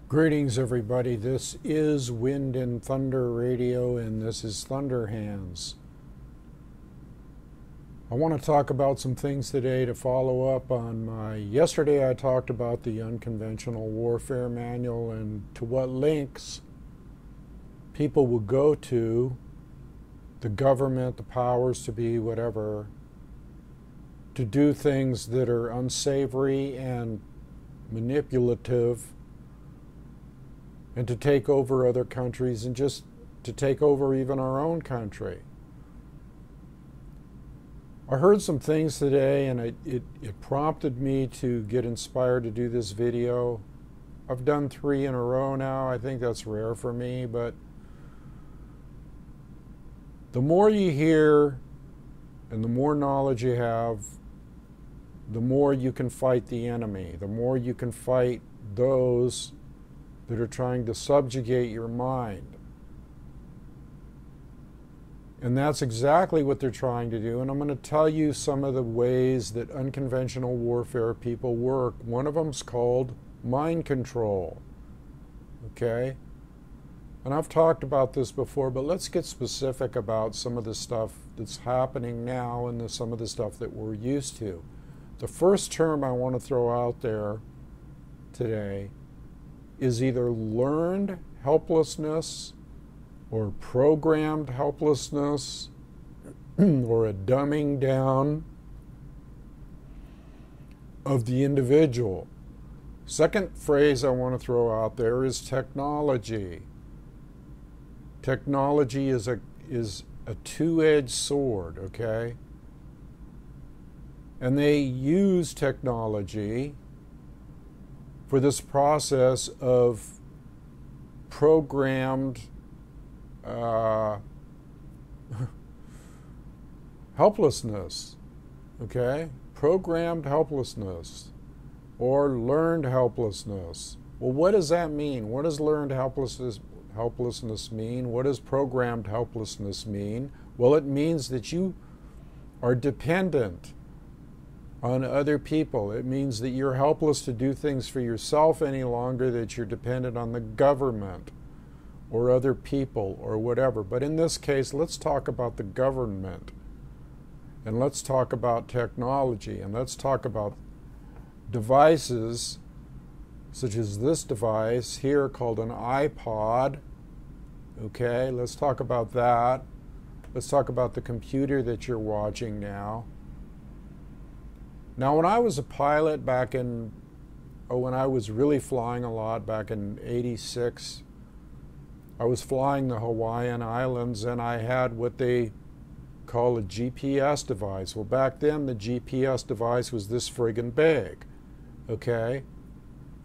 Greetings, everybody. This is Wind and Thunder Radio, and this is Thunder Hands. I want to talk about some things today to follow up on my... Yesterday I talked about the Unconventional Warfare Manual and to what links people will go to, the government, the powers to be, whatever, to do things that are unsavory and manipulative, and to take over other countries and just to take over even our own country. I heard some things today and it prompted me to get inspired to do this video. I've done 3 in a row now. I think that's rare for me, but the more you hear and the more knowledge you have, the more you can fight the enemy, the more you can fight those that are trying to subjugate your mind. And that's exactly what they're trying to do. And I'm going to tell you some of the ways that unconventional warfare people work. One of them's called mind control. Okay? And I've talked about this before, but let's get specific about some of the stuff that's happening now and some of the stuff that we're used to. The first term I want to throw out there today is either learned helplessness or programmed helplessness or a dumbing down of the individual. Second phrase I want to throw out there is technology. Technology is a two-edged sword, okay? And they use technology for this process of programmed helplessness, okay? Programmed helplessness or learned helplessness. Well, what does that mean? What does learned helplessness mean? What does programmed helplessness mean? Well, it means that you are dependent on other people. It means that you're helpless to do things for yourself any longer, that you're dependent on the government or other people or whatever. But in this case, let's talk about the government, and let's talk about technology, and let's talk about devices such as this device here called an iPod. Okay, let's talk about that. Let's talk about the computer that you're watching now. Now, when I was a pilot back in, when I was really flying a lot back in '86, I was flying the Hawaiian Islands and I had what they call a GPS device. Well, back then the GPS device was this friggin' big, okay?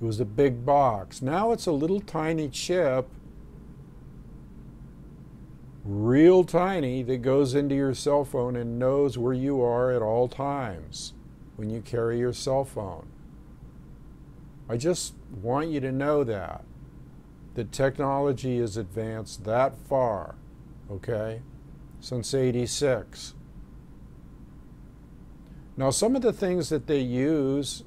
It was a big box. Now it's a little tiny chip, real tiny, that goes into your cell phone and knows where you are at all times when you carry your cell phone. I just want you to know that technology has advanced that far, okay, since '86. Now, some of the things that they use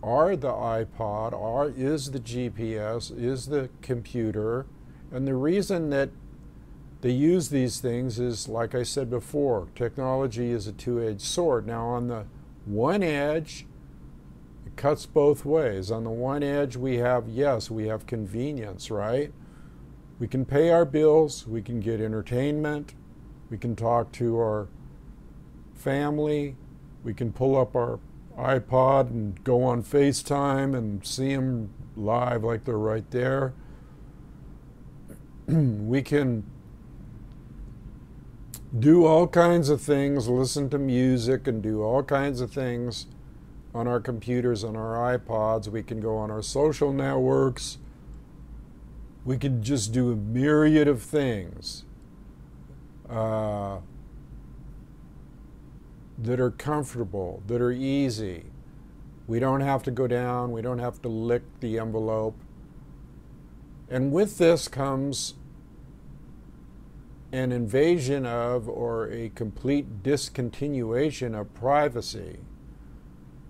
are the iPod, is the GPS, is the computer, and the reason that they use these things is, like I said before, technology is a two-edged sword. Now, on the one edge, it cuts both ways. On the one edge, we have convenience, right? We can pay our bills, we can get entertainment, we can talk to our family, we can pull up our iPod and go on FaceTime and see them live like they're right there. We can do all kinds of things, listen to music and do all kinds of things on our computers, on our iPods. We can go on our social networks. We can just do a myriad of things that are comfortable, that are easy. We don't have to go down, we don't have to lick the envelope. And with this comes an invasion of, or a complete discontinuation of privacy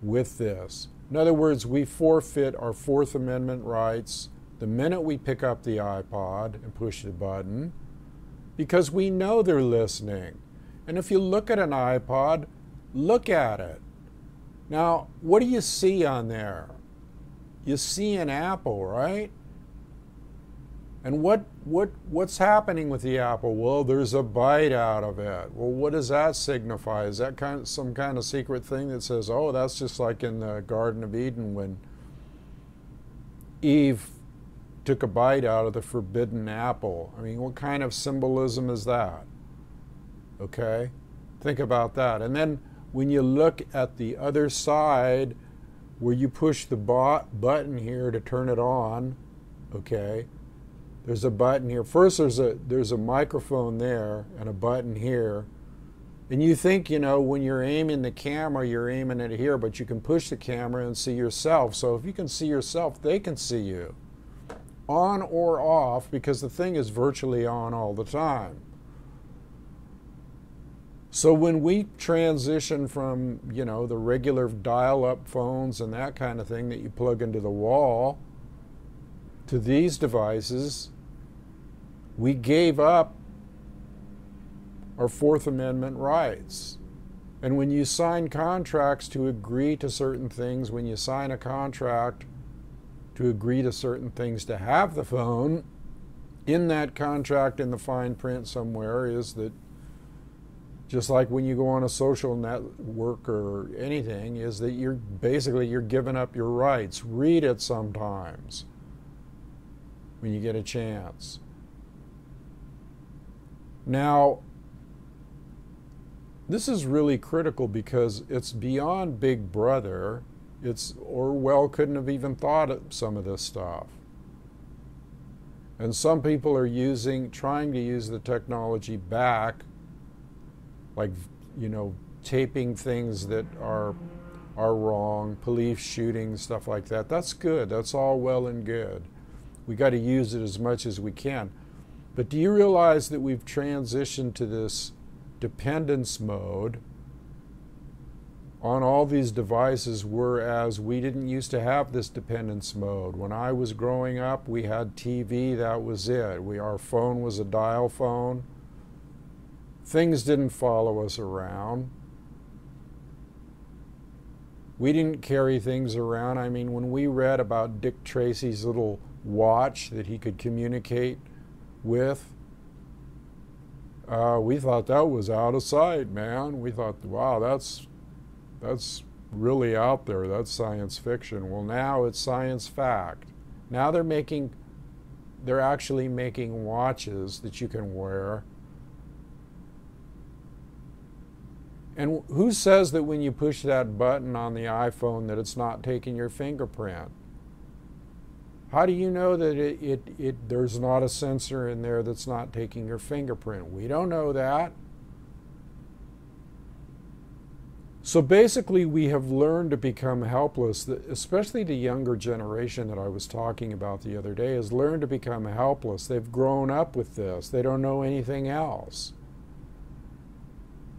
with this. In other words, we forfeit our Fourth Amendment rights the minute we pick up the iPod and push the button, because we know they're listening. And if you look at an iPod, look at it. Now, what do you see on there? You see an apple, right? And what's happening with the apple? Well, there's a bite out of it. Well, what does that signify? Is that some kind of secret thing that says, oh, that's just like in the Garden of Eden when Eve took a bite out of the forbidden apple? I mean, what kind of symbolism is that? Okay? Think about that. And then when you look at the other side where you push the button here to turn it on, okay, there's a button here. First there's a microphone there and a button here. And you think, you know, when you're aiming the camera, you're aiming it here, but you can push the camera and see yourself. So if you can see yourself, they can see you. On or off, because the thing is virtually on all the time. So when we transition from, you know, the regular dial-up phones and that kind of thing that you plug into the wall to these devices, we gave up our Fourth Amendment rights. And when you sign contracts to agree to certain things, when you sign a contract to agree to certain things to have the phone, in that contract in the fine print somewhere is that, just like when you go on a social network or anything, is that you're giving up your rights. Read it sometimes when you get a chance. Now, this is really critical because it's beyond Big Brother. Orwell couldn't have even thought of some of this stuff. And some people are trying to use the technology back, like, you know, taping things that are wrong, police shootings, stuff like that. That's good. That's all well and good. We got to use it as much as we can. But do you realize that we've transitioned to this dependence mode on all these devices, whereas we didn't used to have this dependence mode? When I was growing up, we had TV, that was it. Our phone was a dial phone. Things didn't follow us around. We didn't carry things around. I mean, when we read about Dick Tracy's little watch that he could communicate with, we thought that was out of sight, man. We thought, wow, that's really out there. That's science fiction. Well, now it's science fact. Now they're actually making watches that you can wear. And who says that when you push that button on the iPhone that it's not taking your fingerprint? How do you know that there's not a sensor in there that's not taking your fingerprint? We don't know that. So basically, we have learned to become helpless, especially the younger generation that I was talking about the other day has learned to become helpless. They've grown up with this. They don't know anything else.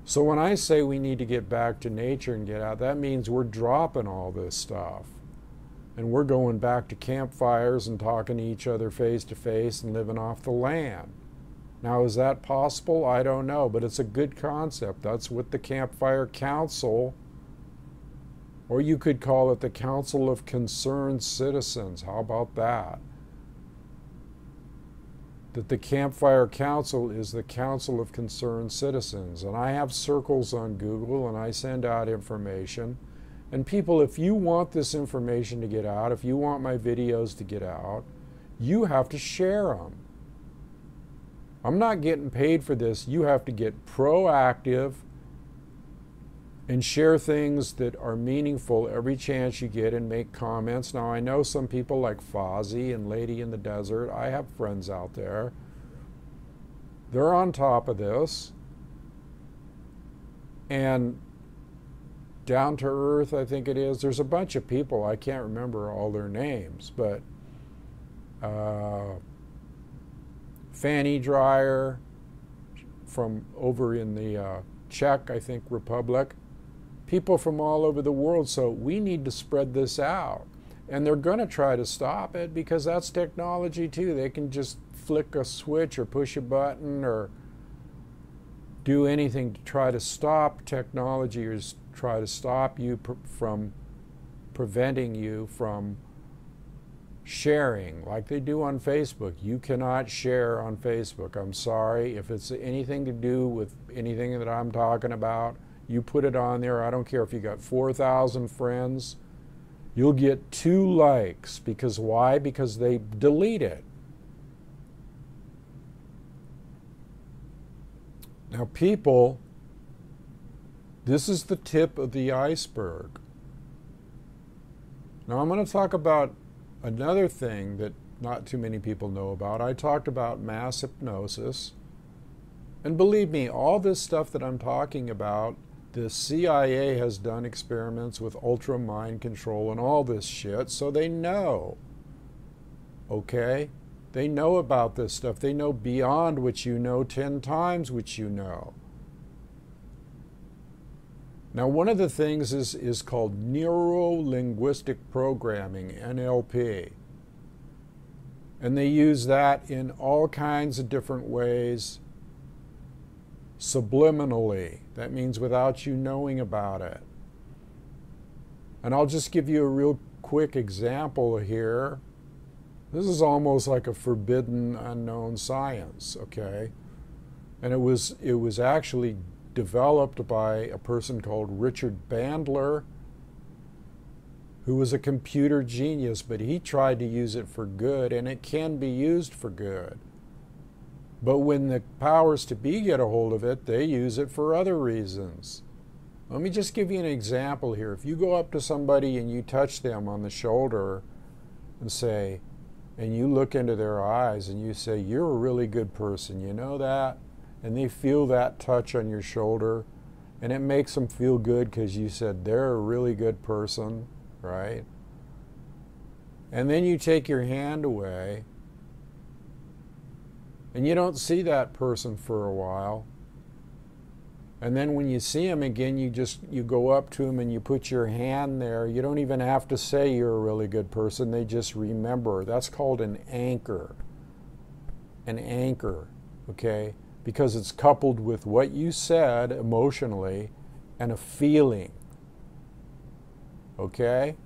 So when I say we need to get back to nature and get out, that means we're dropping all this stuff. And we're going back to campfires and talking to each other face to face and living off the land. Now, is that possible? I don't know, but it's a good concept. That's what the Campfire Council, or you could call it the Council of Concerned Citizens. How about that? That the Campfire Council is the Council of Concerned Citizens. And I have circles on Google and I send out information. And people, if you want this information to get out, if you want my videos to get out, you have to share them. I'm not getting paid for this. You have to get proactive and share things that are meaningful every chance you get and make comments. Now, I know some people like Fozzie and Lady in the Desert. I have friends out there. They're on top of this. And Down to Earth, I think it is. There's a bunch of people. I can't remember all their names, but Fanny Dryer from over in the Czech, I think, Republic. people from all over the world. So we need to spread this out. And they're going to try to stop it because that's technology too. They can just flick a switch or push a button or do anything to try to stop technology or try to stop you from preventing you from sharing like they do on Facebook. You cannot share on Facebook. I'm sorry. If it's anything to do with anything that I'm talking about, you put it on there. I don't care if you got 4,000 friends. You'll get 2 likes. Because why? Because they delete it. Now people, this is the tip of the iceberg. Now I'm going to talk about another thing that not too many people know about. I talked about mass hypnosis. And believe me, all this stuff that I'm talking about, the CIA has done experiments with ultra mind control and all this shit, so they know. Okay? They know about this stuff. They know beyond what you know, 10 times what you know. Now, one of the things is called Neuro-linguistic programming, NLP. And they use that in all kinds of different ways, subliminally. That means without you knowing about it. And I'll just give you a real quick example here. This is almost like a forbidden, unknown science, okay? And it was actually developed by a person called Richard Bandler, who was a computer genius, but he tried to use it for good, and it can be used for good. But when the powers to be get a hold of it, they use it for other reasons. Let me just give you an example here. If you go up to somebody and you touch them on the shoulder and say, and you look into their eyes and you say, "You're a really good person, you know that?" And they feel that touch on your shoulder, and it makes them feel good because you said they're a really good person, right? And then you take your hand away, and you don't see that person for a while. And then when you see him again, you go up to him and you put your hand there. You don't even have to say you're a really good person. They just remember. That's called an anchor. An anchor, okay? Because it's coupled with what you said emotionally and a feeling. Okay?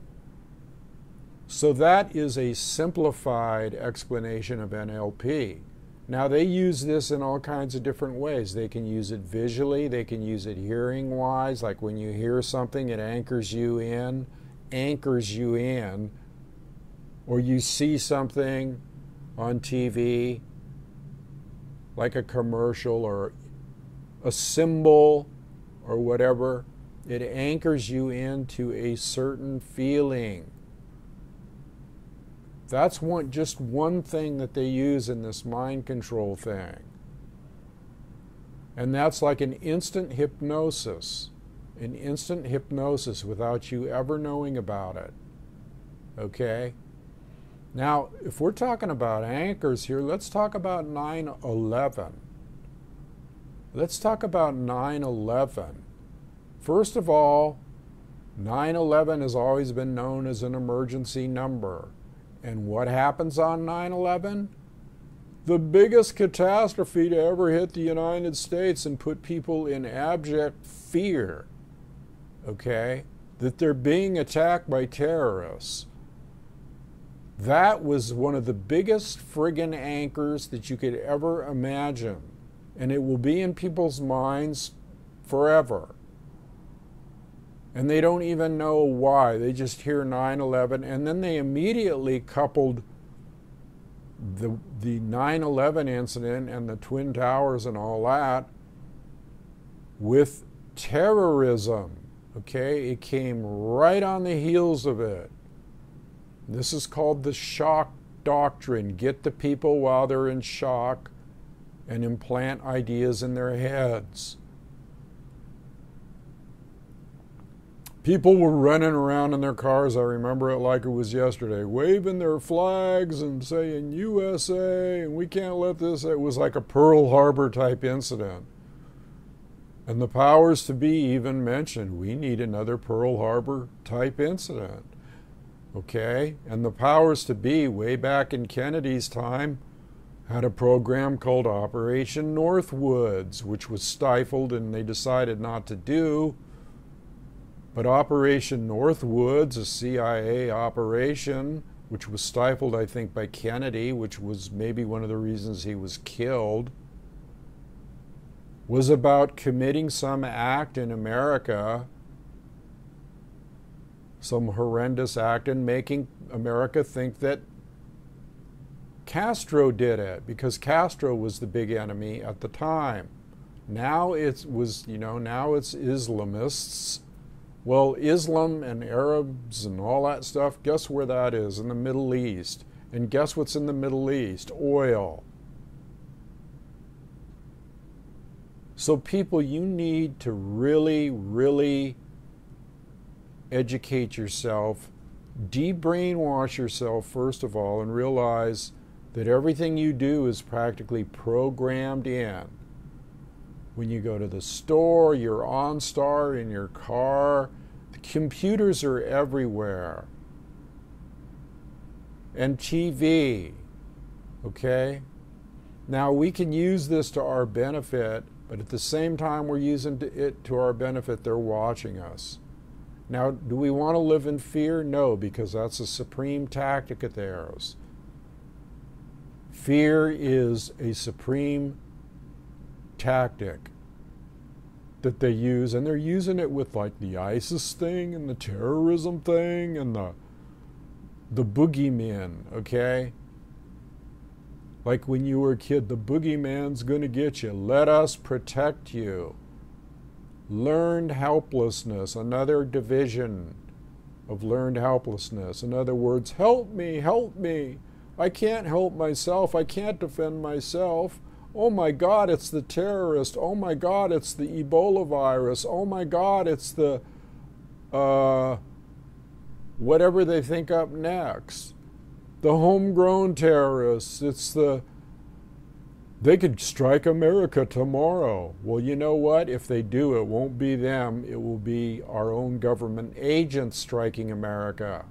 So that is a simplified explanation of NLP. Now they use this in all kinds of different ways. They can use it visually, they can use it hearing-wise, like when you hear something, it anchors you in, or you see something on TV, like a commercial or a symbol or whatever, it anchors you into a certain feeling. That's just one thing that they use in this mind control thing. And that's like an instant hypnosis without you ever knowing about it. Okay? Now, if we're talking about anchors here, let's talk about 9/11. Let's talk about 9/11. First of all, 9/11 has always been known as an emergency number. And what happens on 9/11? The biggest catastrophe to ever hit the United States and put people in abject fear, okay, that they're being attacked by terrorists. That was one of the biggest friggin' anchors that you could ever imagine. And it will be in people's minds forever. And they don't even know why. They just hear 9/11, and then they immediately coupled the 9/11 incident and the Twin Towers and all that with terrorism. Okay? It came right on the heels of it. This is called the shock doctrine. Get the people while they're in shock and implant ideas in their heads. People were running around in their cars, I remember it like it was yesterday, waving their flags and saying USA, and we can't let this. It was like a Pearl Harbor type incident. And the powers to be even mentioned, we need another Pearl Harbor type incident. Okay? And the powers to be, way back in Kennedy's time, had a program called Operation Northwoods, which was stifled and they decided not to do. But Operation Northwoods, a CIA operation, which was stifled, I think, by Kennedy, which was maybe one of the reasons he was killed, was about committing some act in America, some horrendous act, and making America think that Castro did it, because Castro was the big enemy at the time. Now it was, now it's Islamists. Well, Islam and Arabs and all that stuff, guess where that is? In the Middle East. And guess what's in the Middle East? Oil. So people, you need to really, really educate yourself, de-brainwash yourself first of all, and realize that everything you do is practically programmed in. When you go to the store, your OnStar, in your car, the computers are everywhere. And TV, okay? Now we can use this to our benefit, but at the same time we're using it to our benefit, they're watching us. Now, do we want to live in fear? No, because that's a supreme tactic of theirs. Fear is a supreme tactic that they use, and they're using it with like the ISIS thing and the terrorism thing and the boogeymen, okay? Like when you were a kid, the boogeyman's going to get you. Let us protect you. Learned helplessness, another division of learned helplessness. In other words, help me, help me. I can't help myself. I can't defend myself. Oh my God, it's the terrorist. Oh my God, it's the Ebola virus. Oh my God, it's the whatever they think up next. The homegrown terrorists. It's they could strike America tomorrow. Well, you know what? If they do, it won't be them. It will be our own government agents striking America.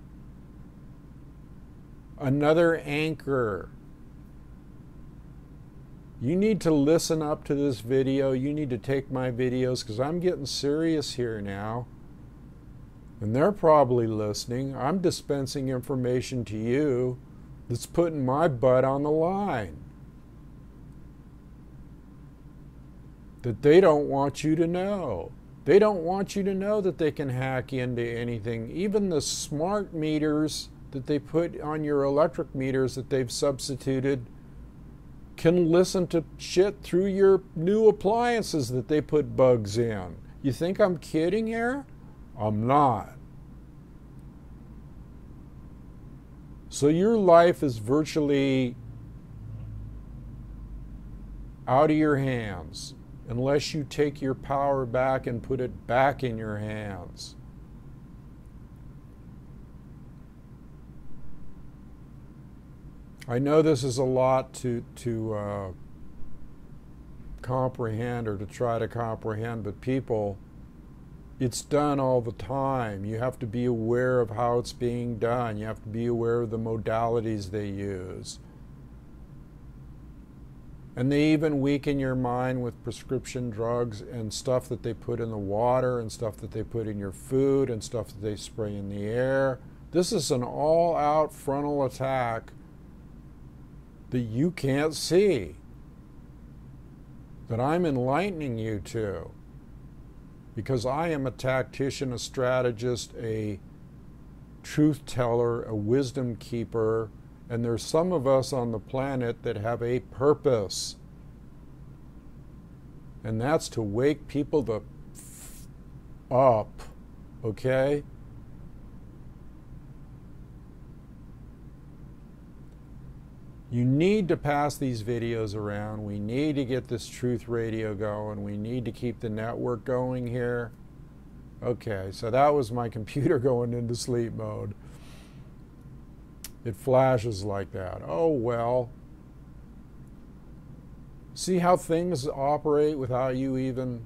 Another anchor. You need to listen up to this video. You need to take my videos, because I'm getting serious here now. And they're probably listening. I'm dispensing information to you that's putting my butt on the line. That they don't want you to know. They don't want you to know that they can hack into anything. Even the smart meters that they put on your electric meters that they've substituted can listen to shit through your new appliances that they put bugs in. You think I'm kidding here? I'm not. So your life is virtually out of your hands unless you take your power back and put it back in your hands. I know this is a lot to comprehend, or to try to comprehend, but people, it's done all the time. You have to be aware of how it's being done. You have to be aware of the modalities they use. And they even weaken your mind with prescription drugs and stuff that they put in the water and stuff that they put in your food and stuff that they spray in the air. This is an all-out frontal attack that you can't see, that I'm enlightening you to, because I am a tactician, a strategist, a truth teller, a wisdom keeper, and there's some of us on the planet that have a purpose, and that's to wake people up, okay? You need to pass these videos around. We need to get this truth radio going. We need to keep the network going here. Okay, so that was my computer going into sleep mode. It flashes like that. Oh, well. See how things operate without you even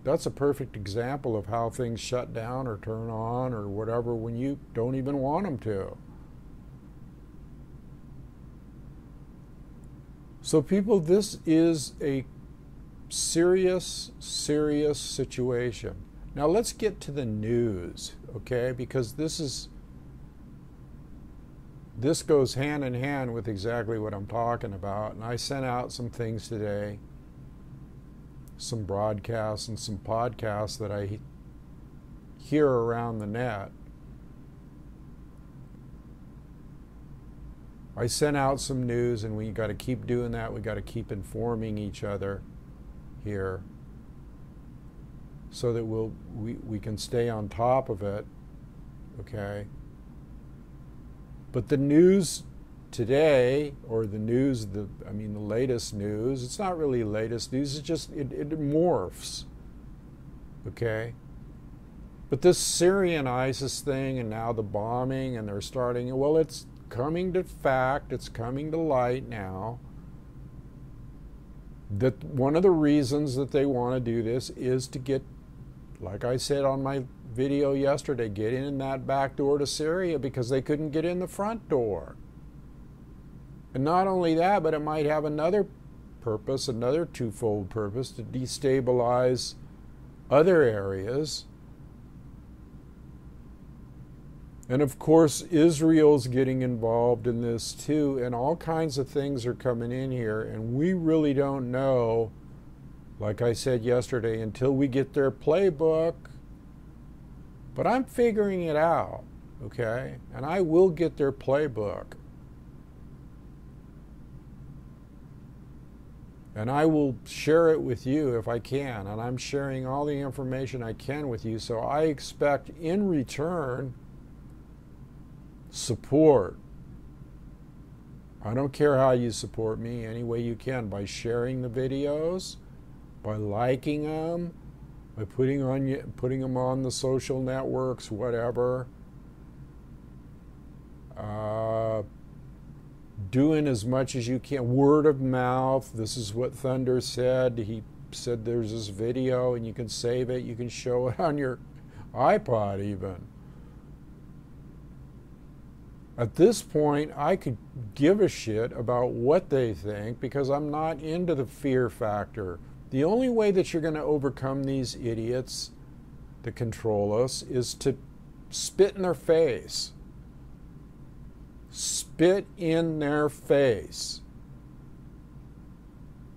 That's a perfect example of how things shut down or turn on or whatever when you don't even want them to. So people, this is a serious, serious situation. Now let's get to the news, okay? Because this goes hand in hand with exactly what I'm talking about. And I sent out some things today, some broadcasts and some podcasts that I hear around the net. I sent out some news, and we got to keep doing that. We got to keep informing each other here so that we can stay on top of it, okay? But the news today, or the news, the latest news, it's not really latest news, it's just, it morphs, okay? But this Syrian ISIS thing, and now the bombing, and they're starting, well, it's coming to fact, it's coming to light now, that one of the reasons that they want to do this is to get, like I said on my video yesterday, get in that back door to Syria because they couldn't get in the front door. And not only that, but it might have another purpose, another twofold purpose, to destabilize other areas. And of course, Israel's getting involved in this too, and all kinds of things are coming in here, and we really don't know, like I said yesterday, until we get their playbook. But I'm figuring it out, okay? And I will get their playbook. And I will share it with you if I can, and I'm sharing all the information I can with you, so I expect in return support. I don't care how you support me, any way you can, by sharing the videos, by liking them, by putting them on the social networks, whatever. Doing as much as you can. Word of mouth. This is what Thunder said. He said there's this video and you can save it. You can show it on your iPod even. At this point, I could give a shit about what they think because I'm not into the fear factor. The only way that you're going to overcome these idiots that control us is to spit in their face. Spit in their face.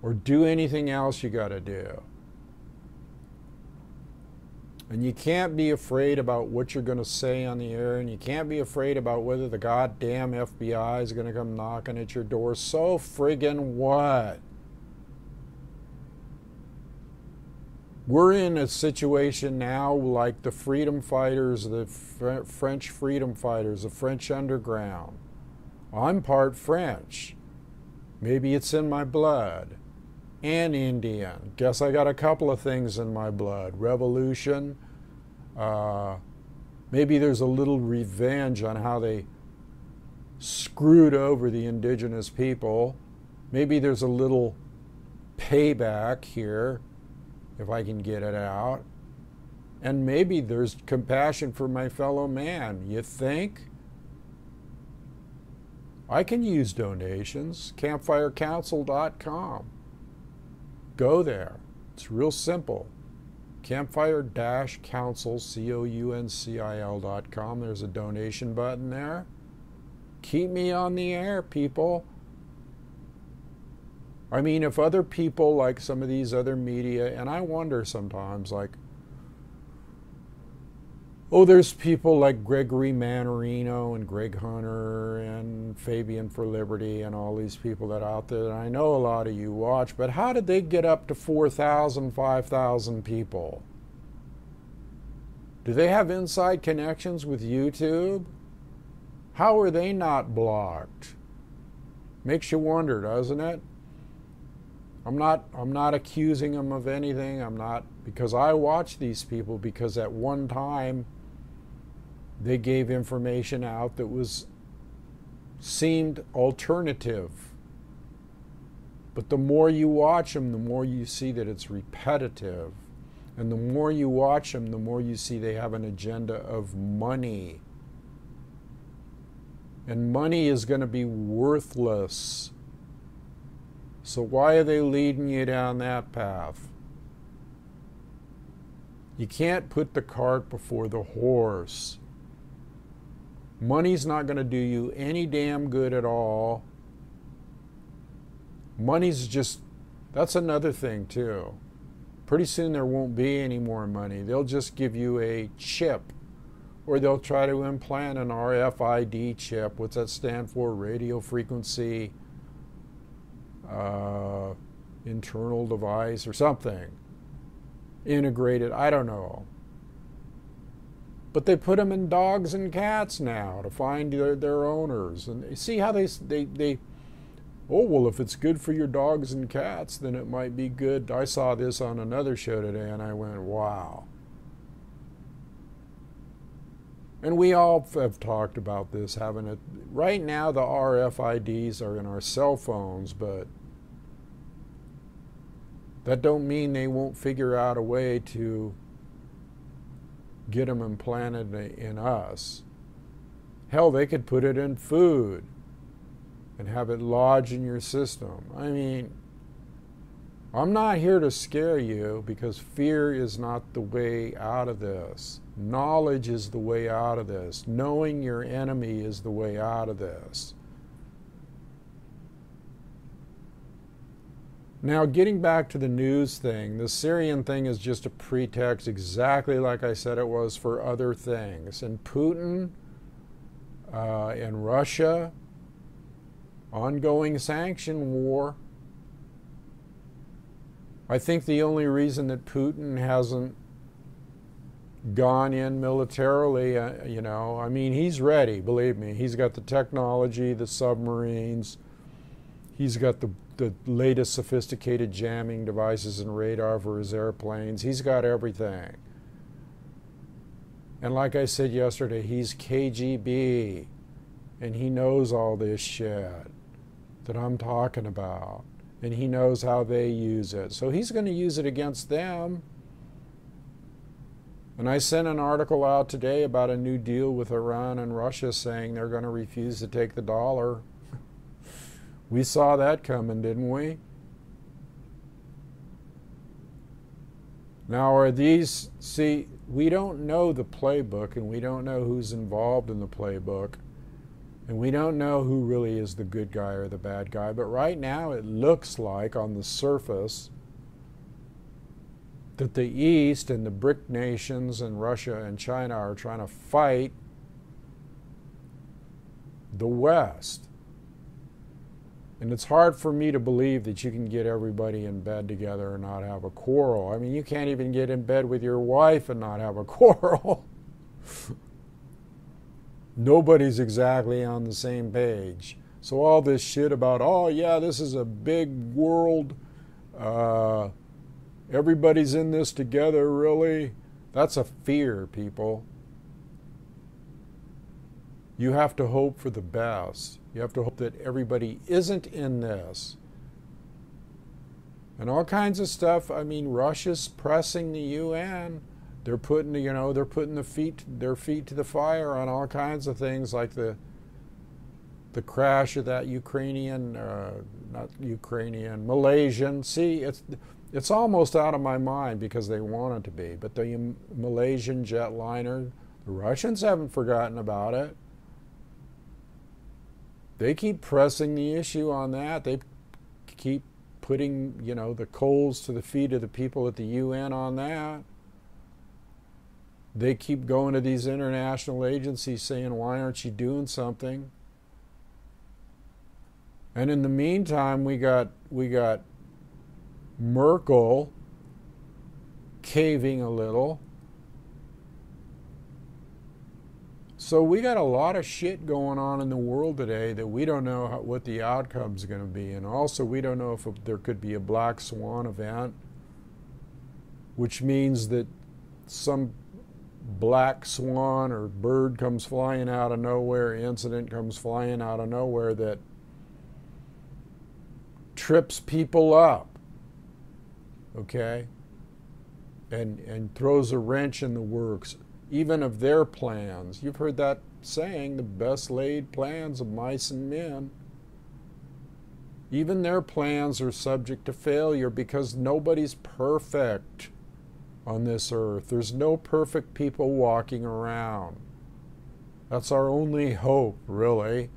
Or do anything else you got to do. And you can't be afraid about what you're going to say on the air, and you can't be afraid about whether the goddamn FBI is going to come knocking at your door. So friggin' what? We're in a situation now like the freedom fighters, the French freedom fighters, the French underground. I'm part French. Maybe it's in my blood. And Indian. Guess I got a couple of things in my blood. Revolution. Maybe there's a little revenge on how they screwed over the indigenous people. Maybe there's a little payback here, if I can get it out. And maybe there's compassion for my fellow man. You think? I can use donations. CampFireCouncil.com. Go there. It's real simple. CampFire-Council, COUNCIL.com. There's a donation button there. Keep me on the air, people. I mean, if other people like some of these other media, and I wonder sometimes, like, oh, there's people like Gregory Mannarino and Greg Hunter and Fabian for Liberty and all these people that are out there, and I know a lot of you watch, but how did they get up to 4,000, 5,000 people? Do they have inside connections with YouTube? How are they not blocked? Makes you wonder, doesn't it? I'm not accusing them of anything. I'm not, because I watch these people because at one time they gave information out that seemed alternative. But the more you watch them, the more you see that it's repetitive. And the more you watch them, the more you see they have an agenda of money. And money is going to be worthless. So why are they leading you down that path? You can't put the cart before the horse. Money's not going to do you any damn good at all. Money's just, that's another thing too. Pretty soon there won't be any more money. They'll just give you a chip, or they'll try to implant an RFID chip. What's that stand for? Radio frequency internal device or something. Integrated, I don't know. But they put them in dogs and cats now to find their owners. And see how they oh, well, if it's good for your dogs and cats, then it might be good. I saw this on another show today, and I went, wow. And we all have talked about this, having it. Right now, the RFIDs are in our cell phones, but that don't mean they won't figure out a way to get them implanted in us. Hell, they could put it in food and have it lodge in your system. I mean, I'm not here to scare you, because fear is not the way out of this. Knowledge is the way out of this. Knowing your enemy is the way out of this. Now, getting back to the news thing, the Syrian thing is just a pretext, exactly like I said it was for other things. And Putin and Russia, ongoing sanction war. I think the only reason that Putin hasn't gone in militarily, I mean, he's ready, believe me. He's got the technology, the submarines. He's got the latest sophisticated jamming devices and radar for his airplanes. He's got everything. And like I said yesterday, he's KGB. And he knows all this shit that I'm talking about. And he knows how they use it. So he's going to use it against them. And I sent an article out today about a new deal with Iran and Russia saying they're going to refuse to take the dollar. We saw that coming, didn't we? Now, are these, see, we don't know the playbook, and we don't know who's involved in the playbook, and we don't know who really is the good guy or the bad guy, but right now it looks like on the surface that the East and the BRIC nations and Russia and China are trying to fight the West. And it's hard for me to believe that you can get everybody in bed together and not have a quarrel. I mean, you can't even get in bed with your wife and not have a quarrel. Nobody's exactly on the same page. So all this shit about, oh yeah, this is a big world, everybody's in this together, really? That's a fear, people. You have to hope for the best. You have to hope that everybody isn't in this. And all kinds of stuff. I mean, Russia's pressing the UN. They're putting, they're putting their feet to the fire on all kinds of things, like the crash of that Malaysian. See, it's almost out of my mind because they want it to be. But the Malaysian jetliner, the Russians haven't forgotten about it. They keep pressing the issue on that. They keep putting, the coals to the feet of the people at the UN on that. They keep going to these international agencies saying, why aren't you doing something? And in the meantime, we got Merkel caving a little. So we got a lot of shit going on in the world today that we don't know what the outcome's going to be. And also we don't know if there could be a black swan event, which means that some black swan or bird comes flying out of nowhere, incident comes flying out of nowhere that trips people up. Okay? and throws a wrench in the works, even of their plans. You've heard that saying, the best laid plans of mice and men. Even their plans are subject to failure because nobody's perfect on this earth. There's no perfect people walking around. That's our only hope, really.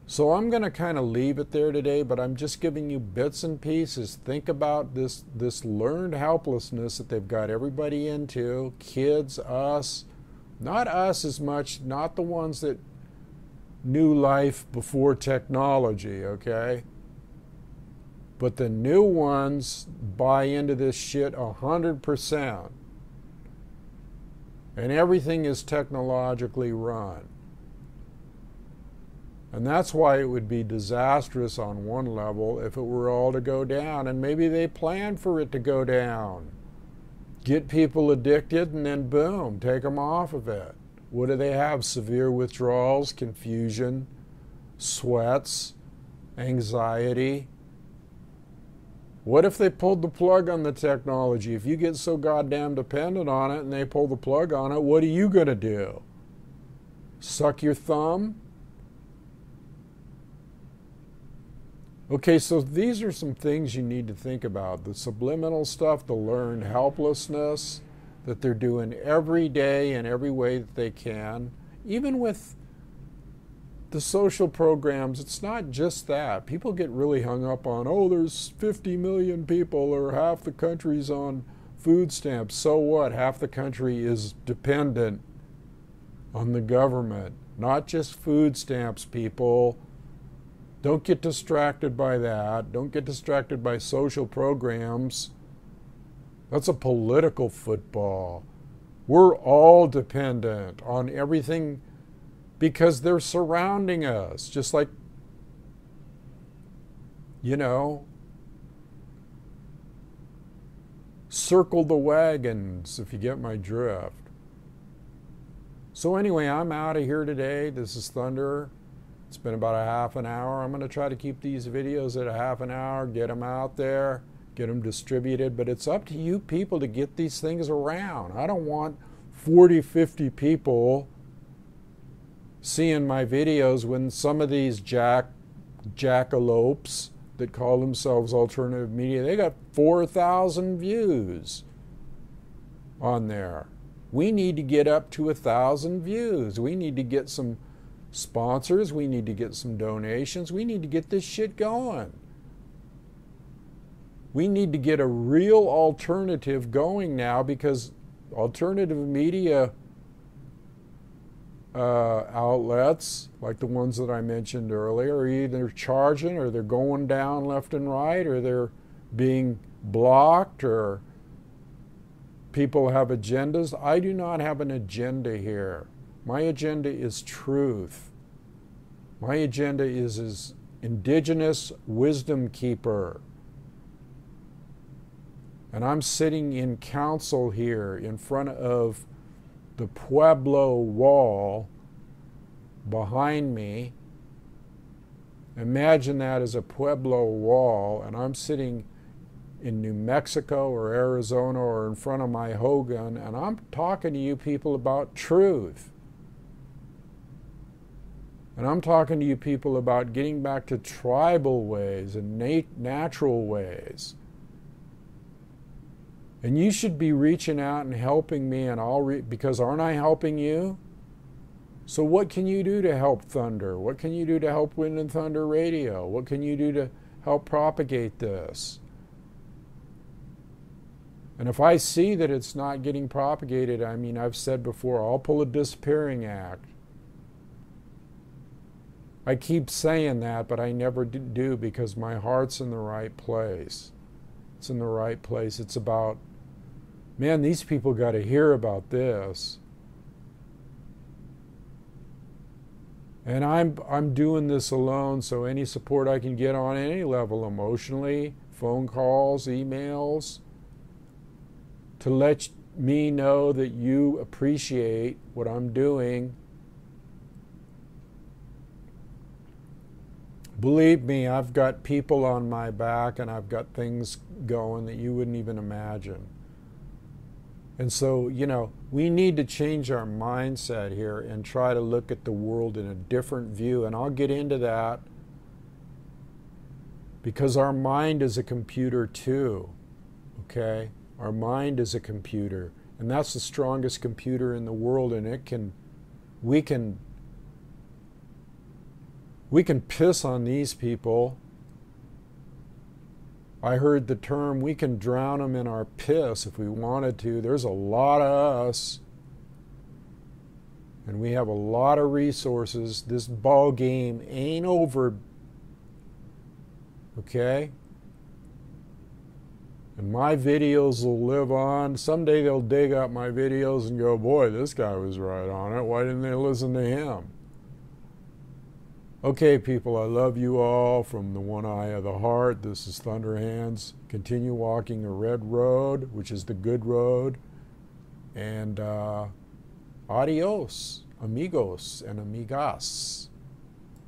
So I'm going to kind of leave it there today, but I'm just giving you bits and pieces. Think about this learned helplessness that they've got everybody into, kids, us, not us as much, not the ones that knew life before technology, okay? But the new ones buy into this shit 100%. And everything is technologically run. And that's why it would be disastrous on one level if it were all to go down. And maybe they plan for it to go down. Get people addicted and then boom, take them off of it. What do they have? Severe withdrawals, confusion, sweats, anxiety. What if they pulled the plug on the technology? If you get so goddamn dependent on it and they pull the plug on it, what are you going to do? Suck your thumb? Okay, so these are some things you need to think about. The subliminal stuff, the learned helplessness that they're doing every day in every way that they can. Even with the social programs, it's not just that. People get really hung up on, oh, there's 50 million people or half the country's on food stamps. So what? Half the country is dependent on the government. Not just food stamps, people. Don't get distracted by that. Don't get distracted by social programs. That's a political football. We're all dependent on everything because they're surrounding us. Just like, you know, circle the wagons, if you get my drift. So anyway, I'm out of here today. This is Thunder. It's been about a half an hour. I'm going to try to keep these videos at a half an hour, get them out there, get them distributed. But it's up to you people to get these things around. I don't want 40, 50 people seeing my videos when some of these jackalopes that call themselves alternative media, they got 4,000 views on there. We need to get up to 1,000 views. We need to get some sponsors. We need to get some donations. We need to get this shit going. We need to get a real alternative going now because alternative media outlets, like the ones that I mentioned earlier, are either charging or they're going down left and right or they're being blocked or people have agendas. I do not have an agenda here. My agenda is truth. My agenda is as indigenous wisdom keeper. And I'm sitting in council here in front of the Pueblo wall behind me. Imagine that as a Pueblo wall, and I'm sitting in New Mexico or Arizona or in front of my Hogan, and I'm talking to you people about truth. And I'm talking to you people about getting back to tribal ways and natural ways. And you should be reaching out and helping me, and because aren't I helping you? So what can you do to help Thunder? What can you do to help Wind and Thunder Radio? What can you do to help propagate this? And if I see that it's not getting propagated, I mean, I've said before, I'll pull a disappearing act. I keep saying that, but I never do because my heart's in the right place. It's in the right place. It's about, man, these people got to hear about this. And I'm doing this alone, so any support I can get on any level, emotionally, phone calls, emails, to let me know that you appreciate what I'm doing, Believe me, I've got people on my back and I've got things going that you wouldn't even imagine. And so, you know, we need to change our mindset here and try to look at the world in a different view. And I'll get into that because our mind is a computer too, okay? Our mind is a computer, and that's the strongest computer in the world, and we can piss on these people. I heard the term, we can drown them in our piss if we wanted to. There's a lot of us, and we have a lot of resources. This ball game ain't over, okay? And my videos will live on. Someday they'll dig up my videos and go, boy, this guy was right on it. Why didn't they listen to him? Okay, people, I love you all from the one eye of the heart. This is Thunder Hands. Continue walking the red road, which is the good road. And adios, amigos and amigas.